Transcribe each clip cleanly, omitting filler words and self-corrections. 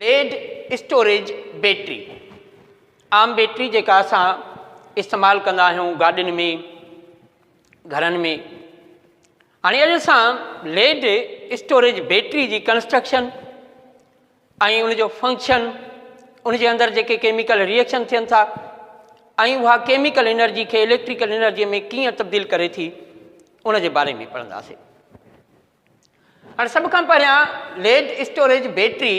Lead storage battery आम battery जेका असां इस्तेमालु कंदा आहियूं गाॾियुनि में घरनि में। हाणे अॼु असां लेड स्टोरेज बैटरी जी कंस्ट्रक्शन ऐं उनजो फंक्शन, उनजे अंदरि जेके केमिकल रिएक्शन थियनि था ऐं उहा केमिकल एनर्जी खे इलेक्ट्रिकल एनर्जीअ में कीअं तब्दील करे थी उन जे बारे में पढ़ंदासीं। हाणे सभ खां पहिरियां लेड स्टोरेज बैटरी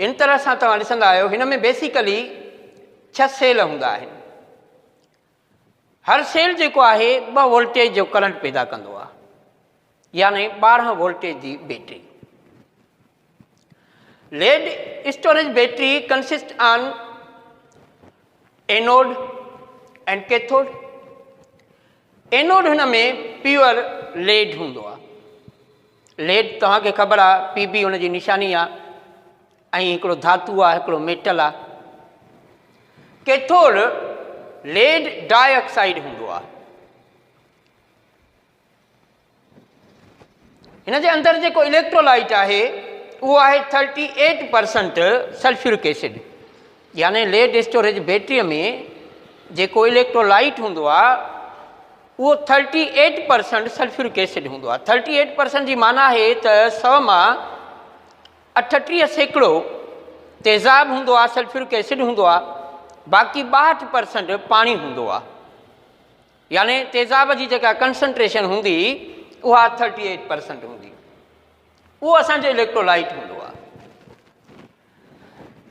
इन तरह सां तव्हां ॾिसंदा आहियो, हिन में बेसिकली 6 सेल हूंदा आहिनि। हर सेल जेको आहे 2 वोल्टेज जो करंट पैदा कंदो आहे, यानी 12 वोल्टेज जी battery. Lead storage battery consist on anode and cathode. Anode हिन में प्योर लेड हूंदो आहे। लेड तव्हांखे ख़बर आहे, पीबी हुन जी निशानी आहे ऐं हिकिड़ो धातु आहे, हिकिड़ो मेटल आहे। कैथोड लेड डाइऑक्साइड हूंदो आहे। हिन जे अंदरि जेको इलेक्ट्रोलाइट आहे उहो आहे 38% सल्फ्यूरिक एसिड। यानी लेड स्टोरेज बैटरीअ में जेको इलेक्ट्रोलाइट हूंदो आहे उहो 38% सल्फ्यूरिक एसिड हूंदो आहे। 38% जी माना आहे त 100 मां 38% तेज़ाब हूंदो आहे, सल्फ्यूरिक एसिड हूंदो आहे, बाक़ी 62% पाणी हूंदो आहे। यानी तेज़ाब जी जेका कंसंट्रेशन हूंदी उहा 38% हूंदी, उहो असांजो इलेक्ट्रोलाइट हूंदो आहे।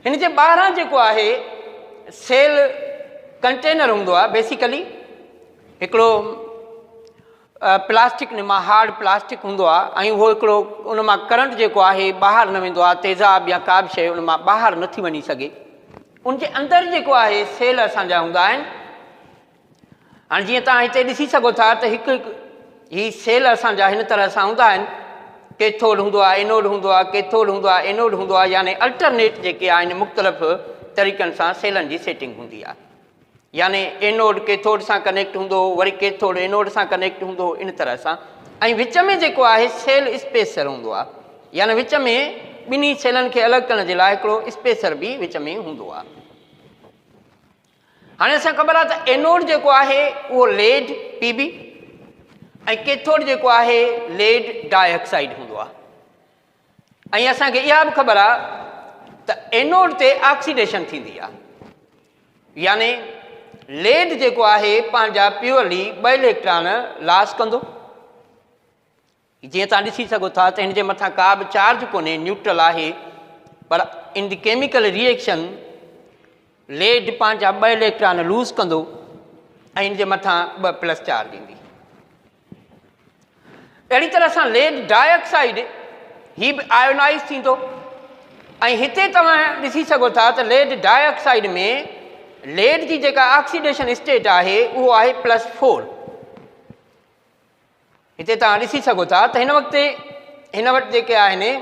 हिन जे ॿाहिरां जेको आहे सेल कंटेनर हूंदो आहे, बेसिकली हिकिड़ो प्लास्टिक मां हार्ड प्लास्टिक हूंदो आहे ऐं उहो हिकिड़ो उन मां करंट जेको आहे ॿाहिरि न वेंदो आहे, तेज़ाब या का बि शइ उन मां ॿाहिरि नथी वञी सघे। उनजे अंदरि जेको आहे सेल असांजा हूंदा आहिनि। हाणे जीअं तव्हां हिते ॾिसी सघो था त हिकु ही सेल असांजा हिन तरह सां हूंदा आहिनि। कैथोड हूंदो आहे, एनोड हूंदो आहे, कैथोड हूंदो आहे, एनोड हूंदो आहे, यानी अल्टरनेट जेके आहिनि मुख़्तलिफ़ तरीक़नि सां सेलनि जी सेटिंग हूंदी आहे। यानी एनोड कैथोड सां कनेक्ट हूंदो, वरी कैथोड एनोड सां कनेक्ट हूंदो, इन तरह सां। ऐं विच में जेको आहे सेल स्पेसर हूंदो आहे, यानी विच में ॿिन्ही सेलनि खे अलॻि करण जे लाइ हिकिड़ो स्पेसर बि विच में हूंदो आहे। हाणे असां ख़बर आहे त एनोड जेको आहे उहो लेड पीबी ऐं कैथोड जेको आहे लेड डाइऑक्साइड हूंदो आहे। ऐं असांखे इहा बि ख़बर आहे त एनोड ते ऑक्सीडेशन थींदी आहे, यानी लेड जेको आहे पंहिंजा प्योरली 2 इलेक्ट्रॉन लॉस कंदो। जीअं तव्हां ॾिसी सघो था त हिन जे मथां का बि चार्ज कोन्हे, न्यूट्रल आहे, पर in the chemical reaction lead पंहिंजा 2 इलेक्ट्रॉन लूज़ कंदो ऐं हिन जे मथां 2+ चार्ज ईंदी। अहिड़ी तरह सां लेड डाइऑक्साइड ही बि आयोनाइज़ थींदो। ऐं हिते तव्हां ॾिसी सघो था त लेड डाइऑक्साइड में लेड जी जेका ऑक्सीडेशन स्टेट आहे उहो आहे +4। हिते तव्हां ॾिसी सघो था त हिन वटि जेके आहिनि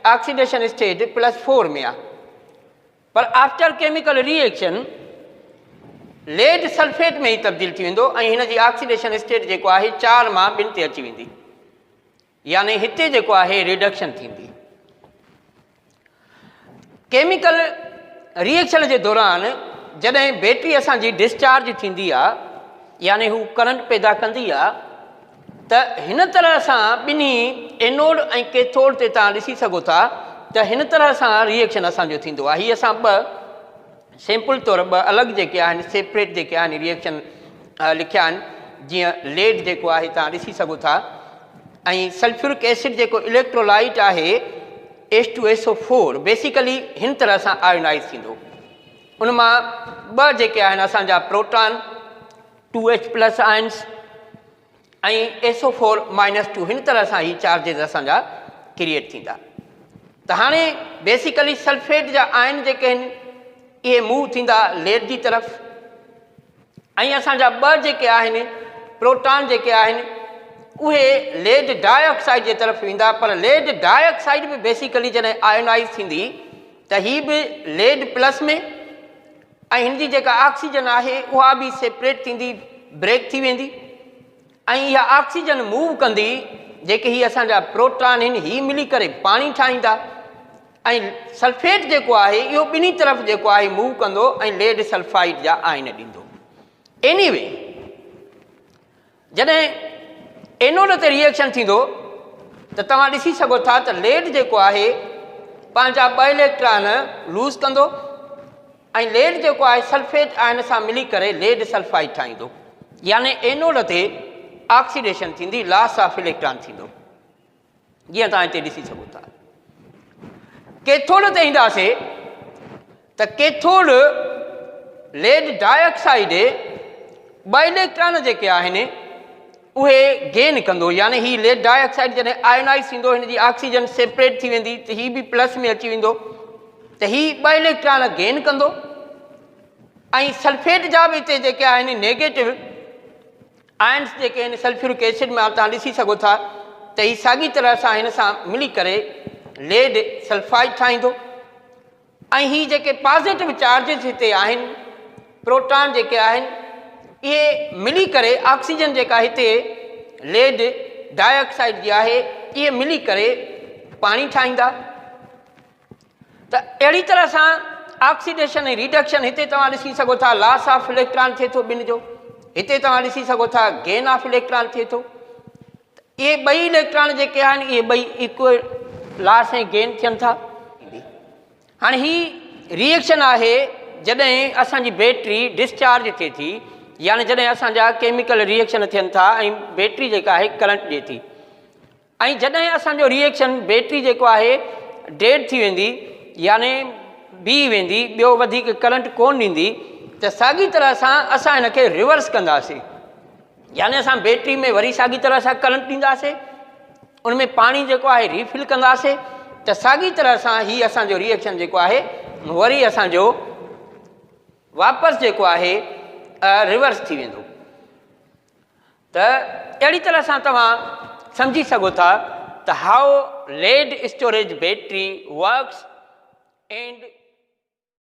ऑक्सीडेशन स्टेट +4 में आहे, पर after chemical reaction lead sulphate में ई तब्दील थी वेंदो ऐं हिन जी ऑक्सीडेशन स्टेट जेको आहे 4 मां 2 ते अची वेंदी। यानी हिते जेको आहे रिडक्शन थींदी। केमिकल रिएक्शन जे दौरान जॾहिं बैटरी असांजी डिस्चार्ज थींदी आहे, यानी हू करंट पैदा कंदी आहे, त हिन तरह सां ॿिन्ही एनोड ऐं कैथोड ते तव्हां ॾिसी सघो था त हिन तरह सां रिएक्शन असांजो थींदो आहे। हीअ असां 2 सिंपल तौर 2 अलॻि जेके आहिनि सेपरेट जेके आहिनि रिएक्शन लिखिया आहिनि। जीअं लेड जेको आहे तव्हां ॾिसी सघो था ऐं सल्फ्यूरिक एसिड जेको इलेक्ट्रोलाइट आहे H2SO4 बेसिकली हिन तरह सां आयोनाइज़ थींदो। उन मां 2 जेके आहिनि असांजा प्रोटॉन 2H+ आयन्स ऐं SO4-2 हिन तरह सां ही चार्जिस असांजा क्रिएट थींदा। त हाणे बेसिकली सल्फेट जा आयन जेके आहिनि इहे मूव थींदा लेड जी तरफ़ ऐं असांजा 2 जेके आहिनि प्रोटॉन जेके आहिनि उहे लेड डाइऑक्साइड जे तरफ़ वेंदा। पर लेड डाइऑक्साइड बि बेसिकली जॾहिं आयोनाइज़ थींदी त ही बि लेड प्लस में ऐं हिन जी जेका ऑक्सीजन आहे उहा बि सेपरेट थींदी, ब्रेक थी वेंदी ऐं इहा ऑक्सीजन मूव कंदी। जेके ही असांजा प्रोटॉन आहिनि ही मिली करे पाणी ठाहींदा ऐं सल्फेट जेको आहे इहो ॿिन्ही तरफ़ जेको आहे मूव कंदो ऐं लेड सल्फाइड जा आयन ॾींदो। एनीवे जॾहिं एनोड ते रिएक्शन थींदो त तव्हां ॾिसी सघो था त लेड जेको आहे पंहिंजा 2 इलेक्ट्रॉन लूज़ कंदो ऐं लेड जेको आहे सल्फेट आयन सां मिली करे लेड सल्फाइड ठाहींदो, यानी एनोड ते ऑक्सीडेशन थींदी, लॉस ऑफ इलेक्ट्रॉन थींदो। जीअं तव्हां हिते ॾिसी सघो था। कैथोड ते ईंदासीं त कैथोड लेड डाइऑक्साइड 2 इलेक्ट्रॉन जेके आहिनि उहे गेन कंदो, यानी ही लेड डाइऑक्साइड जॾहिं आयोनाइज़ थींदो हिन जी ऑक्सीजन सेपरेट थी वेंदी त ही बि प्लस में अची वेंदो त ही 2 इलेक्ट्रॉन गेन कंदो। ऐं सल्फेट जा बि हिते जेके आहिनि नेगेटिव आयन्स जेके आहिनि सल्फ्यूरिक एसिड में तव्हां ॾिसी सघो था त ही साॻी तरह सां हिन सां मिली करे लेड सल्फाइड ठाहींदो। ऐं ही जेके पॉज़िटिव चार्जिस हिते आहिनि प्रोटॉन जेके आहिनि इहे मिली करे ऑक्सीजन जेका हिते लेड डाइऑक्साइड जी आहे इहे मिली करे पाणी ठाहींदा। त अहिड़ी तरह सां ऑक्सीडेशन ऐं रिडक्शन हिते तव्हां ॾिसी सघो था, लॉस ऑफ इलेक्ट्रॉन थिए थो ॿिनि जो, हिते तव्हां ॾिसी सघो था गेन ऑफ इलेक्ट्रॉन थिए थो। इहे 2 इलेक्ट्रॉन जेके आहिनि इहे 2 इक्वल लॉस ऐं गेन थियनि था। हाणे ही रिएक्शन आहे जॾहिं असांजी बैटरी डिस्चार्ज थिए थी, यानी जॾहिं असांजा केमिकल रिएक्शन थियनि था ऐं बैटरी जेका आहे करंट ॾिए थी। ऐं जॾहिं असांजो रिएक्शन बैटरी जेको आहे डेड थी वेंदी यानी बीह वेंदी, ॿियो वधीक करंट कोन ॾींदी, त साॻी तरह सां असां हिन खे रिवर्स कंदासीं, यानी असां बैटरी में वरी साॻी तरह सां करंट ॾींदासीं, उन में पाणी जेको आहे रिफिल कंदासीं, त साॻी तरह सां ही असांजो रिएक्शन जेको आहे वरी असांजो वापसि जेको आहे रिवर्स थी वेंदो। त अहिड़ी तरह सां तव्हां सम्झी सघो था त how lead storage battery works and